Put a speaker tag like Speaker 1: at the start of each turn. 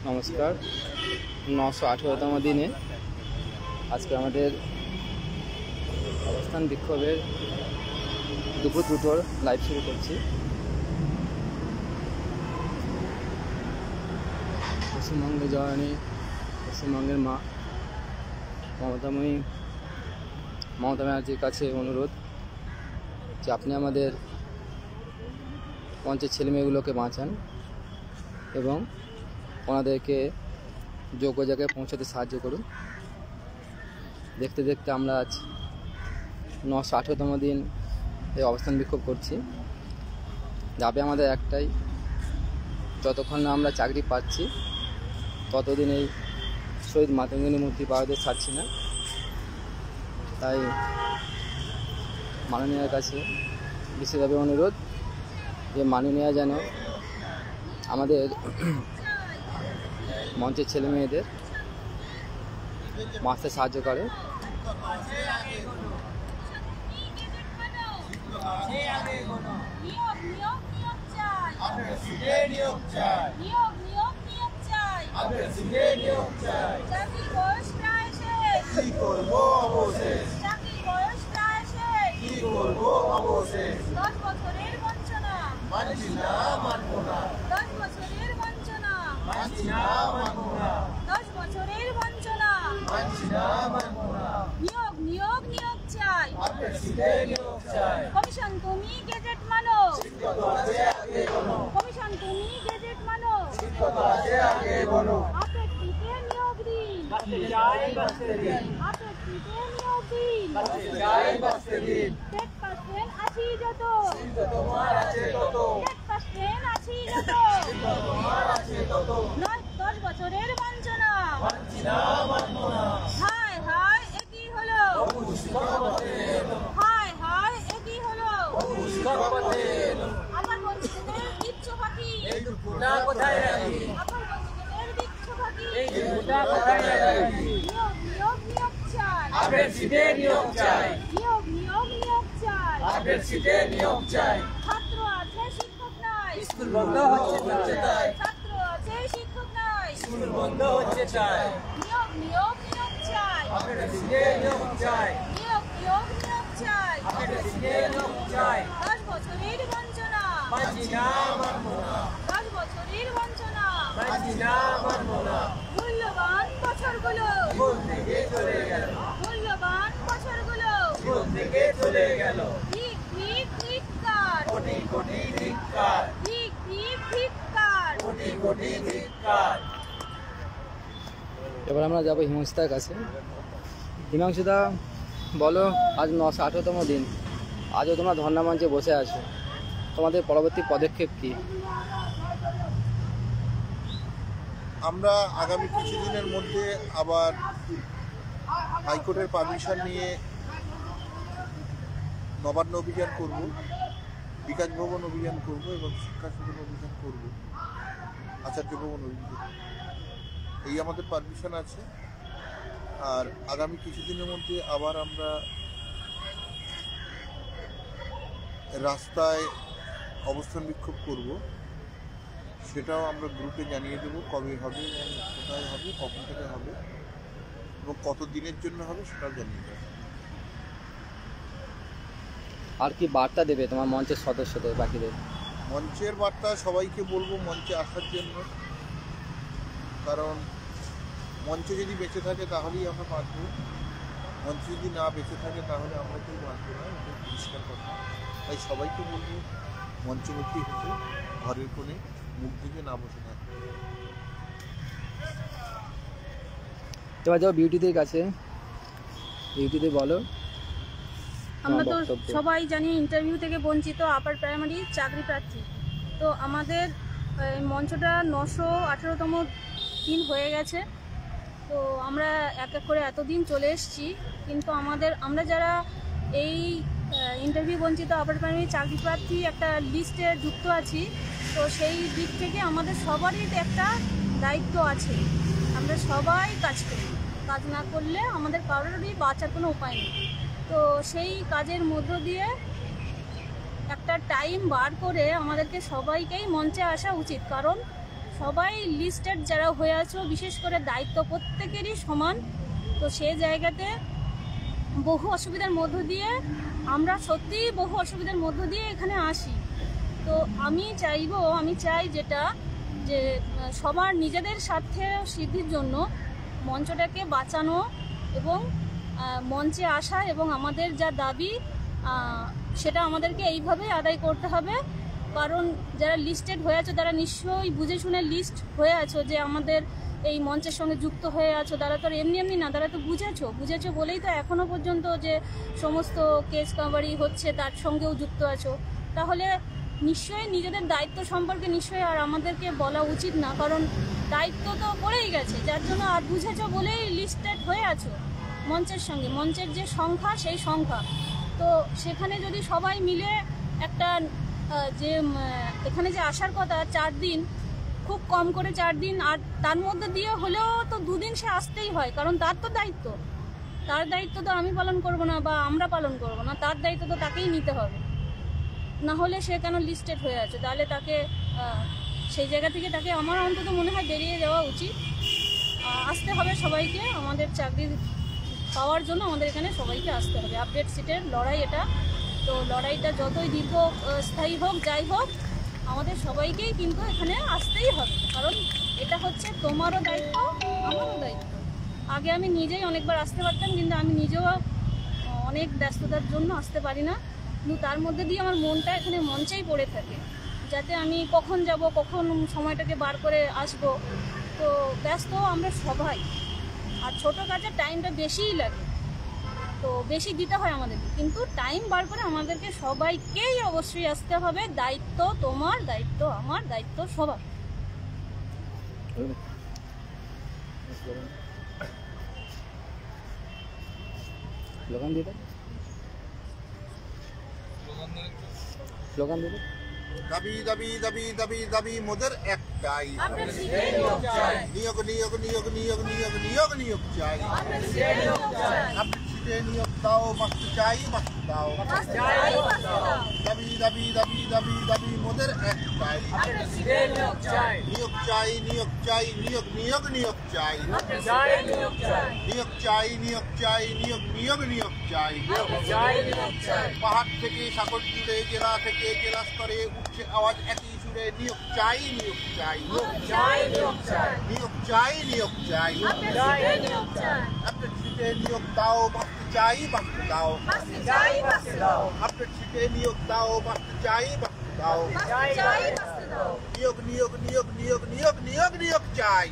Speaker 1: নমস্কার। 918তম দিনে আজকে আমাদের অবস্থান বিক্ষোভের দুপুর দুটোর লাইভ শুরু করছি। পশ্চিমবঙ্গে জননী, পশ্চিমবঙ্গের মা মমতা ব্যানার্জির কাছে অনুরোধ যে আপনি আমাদের মঞ্চের ছেলেমেয়েগুলোকে বাঁচান এবং ওনাদেরকে যোগ্য জায়গায় পৌঁছাতে সাহায্য করুন। দেখতে দেখতে আমরা আজ 918তম দিন এই অবস্থান বিক্ষোভ করছি। দাবি আমাদের একটাই, যতক্ষণ না আমরা চাকরি পাচ্ছি ততদিন এই শহীদ মাতঙ্গিনী মূর্তি পাওয়াদের ছাড়ছি না। তাই মাননীয়ার কাছে বিশেষভাবে অনুরোধ যে মাননীয়া যেন আমাদের মঞ্চের ছেলে মেয়েদের বাঁচতে সাহায্য করে।
Speaker 2: কমিশন তুমি গেজেট মানো, কমিশন তুমি গেজেট মানো, আপেক্ষিতে নিয়োগ দিন, আপেক্ষিতে নিয়োগ দিন, 10% আছি যত, 10% আছি যত, 10 বছরের বঞ্চনা, হায় হায় একই হলো, হায় হায় একই হলো, আমার বঞ্চিতদের দিচ্ছ ফাঁকি, কোথায় রাখি, আমার বঞ্চিতদের দিচ্ছ ফাঁকি, নিয়োগ নিয়োগ নিয়োগ চাই, আপের সিটে নিয়োগ চাই, নিয়োগ নিয়োগ নিয়োগ চাই, আপের সিটে নিয়োগ চাই, ছাত্র আছে শিক্ষক নাই, স্কুল বন্ধ হচ্ছে তাই, ছাত্র আছে শিক্ষক নাই, স্কুল বন্ধ হচ্ছে তাই, নিয়োগ নিয়োগ নিয়োগ চাই, আপের সিটে নিয়োগ চাই, নিয়োগ নিয়োগ নিয়োগ চাই, আপের সিটে নিয়োগ চাই, 10 বছরের বঞ্চনা, মানছি না মানবো না, 10 বছরের বঞ্চনা, মানছি না মানবো না, মূল্যবান বছরগুলো জীবন থেকে চলে গেল, মূল্যবান বছরগুলো জীবন থেকে চলে গেল, ঠিক ঠিক ধিক্কার, কোটি কোটি ধিক্কার, ঠিক ঠিক ধিক্কার, কোটি কোটি ধিক্কার।
Speaker 1: এবার আমরা যাবো হিমাংশুদার কাছে। হিমাংশুদা, বলো, আজ 918তম দিন, আজও তোমরা ধর্ণা মঞ্চে বসে আছো, তোমাদের পরবর্তী পদক্ষেপ কি?
Speaker 3: আমরা আগামী কিছুদিনের মধ্যে আবার হাইকোর্টের পারমিশন নিয়ে নবান্ন অভিযান করব, বিকাশ ভবন অভিযান করব এবং শিক্ষা সদন অভিযান করব, আচার্য ভবন অভিযান, এই আমাদের পারমিশন আছে। আর আগামী কিছুদিনের মধ্যে আবার আমরা রাস্তায় অবস্থান বিক্ষোভ করব, সেটাও আমরা গ্রুপে জানিয়ে দেবো কবে হবে এবং কোথায় হবে, কখন থেকে হবে এবং কত দিনের জন্য হবে সেটাও জানিয়ে দেবো।
Speaker 1: আর কি বার্তা দেবে তোমার মঞ্চের সদস্যদের, বাকিদের?
Speaker 3: মঞ্চের বার্তা সবাইকে বলবো মঞ্চে আসার জন্য, কারণ মঞ্চ যদি বেঁচে থাকে তাহলেই আমরা বাঁচব, মঞ্চ যদি না বেঁচে থাকে তাহলে আমরা কেউ বাঁচব না, এটা পরিষ্কার কথা। তাই সবাইকে বলবো মঞ্চমুখী হতে, ঘরের কোণে মুখ দিকে না বসে থাকবে।
Speaker 1: এবার যাও বিউটিদের কাছে। বিউটিতে বলো।
Speaker 2: আমরা তো সবাই জানি ইন্টারভিউ থেকে বঞ্চিত আপার প্রাইমারি চাকরি প্রার্থী। তো আমাদের মঞ্চটা 918তম দিন হয়ে গেছে। তো আমরা এক এক করে এতদিন চলে এসেছি, কিন্তু আমরা যারা এই ইন্টারভিউ বঞ্চিত আপার প্রাইমারি চাকরি প্রার্থী একটা লিস্টে যুক্ত আছি, তো সেই দিক থেকে আমাদের সবারই একটা দায়িত্ব আছে। আমরা সবাই কাজ করি, কাজ না করলে আমাদের কারোরই বাঁচার কোনো উপায় নেই। তো সেই কাজের মধ্য দিয়ে একটা টাইম বার করে আমাদেরকে সবাইকেই মঞ্চে আসা উচিত, কারণ সবাই লিস্টেড যারা হয়ে আছো, বিশেষ করে দায়িত্ব প্রত্যেকেরই সমান। তো সেই জায়গাতে বহু অসুবিধার মধ্য দিয়ে আমরা সত্যিই বহু অসুবিধার মধ্য দিয়ে এখানে আসি। তো আমি চাই যেটা যে সবার নিজেদের স্বার্থে সিদ্ধির জন্য মঞ্চটাকে বাঁচানো এবং মঞ্চে আসা এবং আমাদের যা দাবি সেটা আমাদেরকে এইভাবেই আদায় করতে হবে। কারণ যারা লিস্টেড হয়ে আছো তারা নিশ্চয়ই বুঝে শুনে লিস্ট হয়ে আছো যে আমাদের এই মঞ্চের সঙ্গে যুক্ত হয়ে আছো। তারা তো এমনি না, তারা তো বুঝেছো বলেই তো এখনো পর্যন্ত যে সমস্ত কেস কাভারি হচ্ছে তার সঙ্গেও যুক্ত আছো। তাহলে নিশ্চয়ই নিজেদের দায়িত্ব সম্পর্কে নিশ্চয়ই আর আমাদেরকে বলা উচিত না, কারণ দায়িত্ব তো পড়েই গেছে, যার জন্য আর বুঝেছো বলেই লিস্টেড হয়ে আছো মঞ্চের সঙ্গে। মঞ্চের যে সংখ্যা সেই সংখ্যা, তো সেখানে যদি সবাই মিলে একটা যে এখানে যে আসার কথা 4 দিন, খুব কম করে 4 দিন, আর তার মধ্যে দিয়ে হলেও তো 2 দিন সে আসতেই হয়, কারণ তার তো দায়িত্ব। তার দায়িত্ব তো আমি পালন করব না বা আমরা পালন করব না, তার দায়িত্ব তো তাকেই নিতে হবে। না হলে সে কেন লিস্টেড হয়ে আছে? তাহলে তাকে সেই জায়গা থেকে তাকে আমার অন্তত মনে হয় বেরিয়ে যাওয়া উচিত। আসতে হবে সবাইকে, আমাদের চাকরি পাওয়ার জন্য আমাদের এখানে সবাইকে আসতে হবে। আপডেট সিটের লড়াই এটা, তো লড়াইটা যতই দীর্ঘস্থায়ী হোক যাই হোক আমাদের সবাইকেই কিন্তু এখানে আসতেই হবে, কারণ এটা হচ্ছে তোমারও দায়িত্ব আমারও দায়িত্ব। আগে আমি নিজেই অনেকবার আসতে পারতাম, কিন্তু আমি নিজেও অনেক ব্যস্ততার জন্য আসতে পারি না, কিন্তু তার মধ্যে দিয়ে আমার মনটা এখানে মঞ্চেই পড়ে থাকে, যাতে আমি কখন যাব, কখন সময়টাকে বার করে আসব। তো ব্যস্ত আমরা সবাই, আর ছোটো কাজে টাইমটা বেশিই লাগে, তো বেশি দিতে হয় আমাদেরকে, কিন্তু টাইম বার করে আমাদেরকে সবাইকেই অবশ্যই আসতে হবে। দায়িত্ব তোমার, দায়িত্ব আমার, দায়িত্ব সবার।
Speaker 1: স্লোগান দিতে
Speaker 3: দাবি দাবি দাবি দাবি দাবি মোদের একটাই, নিয়োগ নিয়োগ নিয়োগ নিয়োগ নিয়োগ নিয়োগ নিয়োগ চাই। নিয়োগ দাও, মাস্ট চাই, মাস্ট দাও। দাবি দাবি দাবি দাবি দাবি মোদের একটাই, নিয়োগ চাই, নিয়োগ চাই, নিয়োগ নিয়োগ নিয়োগ চাই, নিয়োগ চাই, নিয়োগ চাই, নিয়োগ নিয়োগ চাই। পাহাড় থেকে সাগর জুড়ে, জেলা থেকে জেলা স্তরে উঠছে আওয়াজ একই সুরে, নিয়োগ চাই, নিয়োগ চাই, নিয়োগ চাই, নিয়োগ চাই। আপডেট সিটে নিয়োগ দাও, বাঁচতে চাই, বাঁচতে দাও। আপডেট সিটে নিয়োগ দাও, বাঁচতে চাই, বাঁচতে দাও। নিয়োগ নিয়োগ নিয়োগ নিয়োগ নিয়োগ নিয়োগ নিয়োগ চাই।